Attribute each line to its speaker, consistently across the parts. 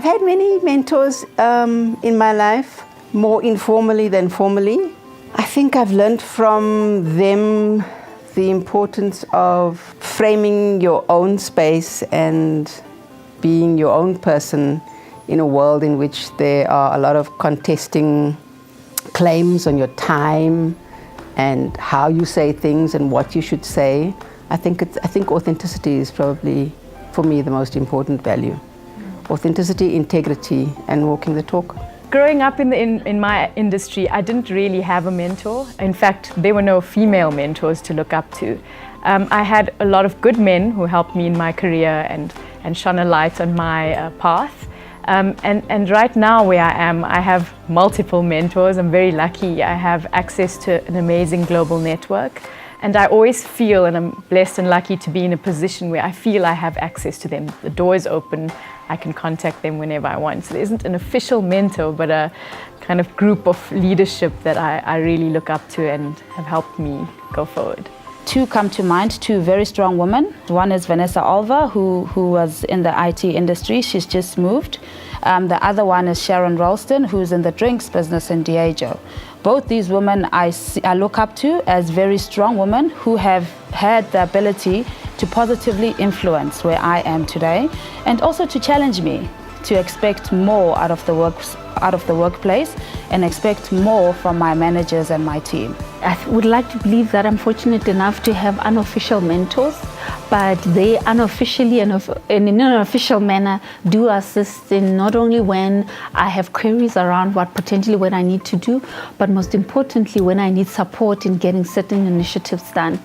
Speaker 1: I've had many mentors in my life, more informally than formally. I think I've learned from them the importance of framing your own space and being your own person in a world in which there are a lot of contesting claims on your time and how you say things and what you should say. I think authenticity is probably, for me, the most important value. Authenticity, integrity, and walking the talk.
Speaker 2: Growing up in my industry, I didn't really have a mentor. In fact, there were no female mentors to look up to. I had a lot of good men who helped me in my career and shone a light on my path. And right now where I am, I have multiple mentors. I'm very lucky. I have access to an amazing global network. And I always feel, and I'm blessed and lucky to be in a position where I feel I have access to them. The door is open. I can contact them whenever I want. So there isn't an official mentor, but a kind of group of leadership that I really look up to and have helped me go forward.
Speaker 3: Two come to mind, two very strong women. One is Vanessa Alva, who was in the IT industry. She's just moved. The other one is Sharon Ralston, who's in the drinks business in Diageo. Both these women I look up to as very strong women who have had the ability to positively influence where I am today, and also to challenge me to expect more out of the workplace and expect more from my managers and my team.
Speaker 4: I would like to believe that I'm fortunate enough to have unofficial mentors, but they unofficially and in an unofficial manner do assist in not only when I have queries around what I need to do, but most importantly when I need support in getting certain initiatives done.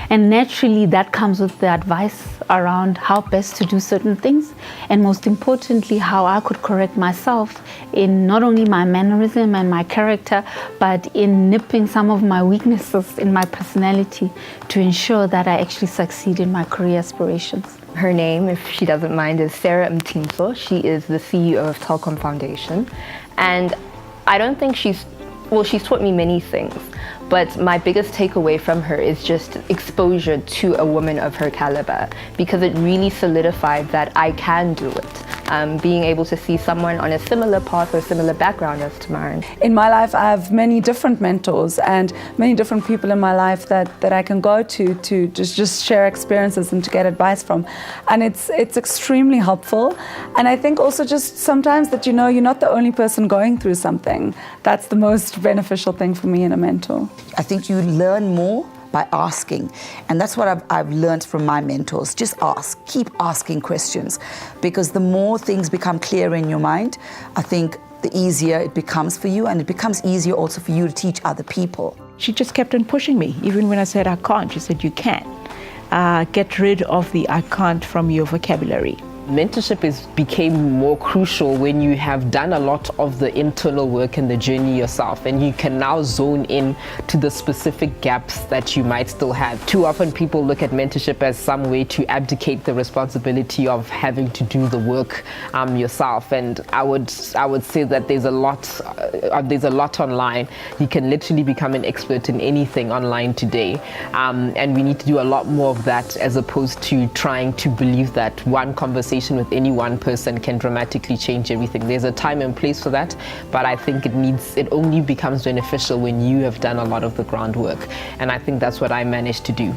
Speaker 4: And naturally that comes with the advice around how best to do certain things, and most importantly how I could correct myself in not only my mannerism and my character, but in nipping some of my weaknesses in my personality to ensure that I actually succeed in my career aspirations.
Speaker 5: Her name, if she doesn't mind, is Sarah Mtinso. She is the CEO of Telkom Foundation. And I don't think she's taught me many things, but my biggest takeaway from her is just exposure to a woman of her caliber, because it really solidified that I can do it. Being able to see someone on a similar path or similar background as Tamarin.
Speaker 6: In my life, I have many different mentors and many different people in my life that I can go to just share experiences and to get advice from. And it's extremely helpful. And I think also just sometimes that, you're not the only person going through something. That's the most beneficial thing for me in a mentor.
Speaker 7: I think you learn more by asking, and that's what I've learned from my mentors. Just ask, keep asking questions, because the more things become clear in your mind, I think the easier it becomes for you, and it becomes easier also for you to teach other people.
Speaker 8: She just kept on pushing me, even when I said I can't. She said, you can. Get rid of the I can't from your vocabulary.
Speaker 9: Mentorship became more crucial when you have done a lot of the internal work and the journey yourself, and you can now zone in to the specific gaps that you might still have. Too often people look at mentorship as some way to abdicate the responsibility of having to do the work yourself, and I would say that there's a lot online. You can literally become an expert in anything online today, and we need to do a lot more of that, as opposed to trying to believe that one conversation with any one person can dramatically change everything. There's a time and place for that, but I think it only becomes beneficial when you have done a lot of the groundwork, and I think that's what I managed to do.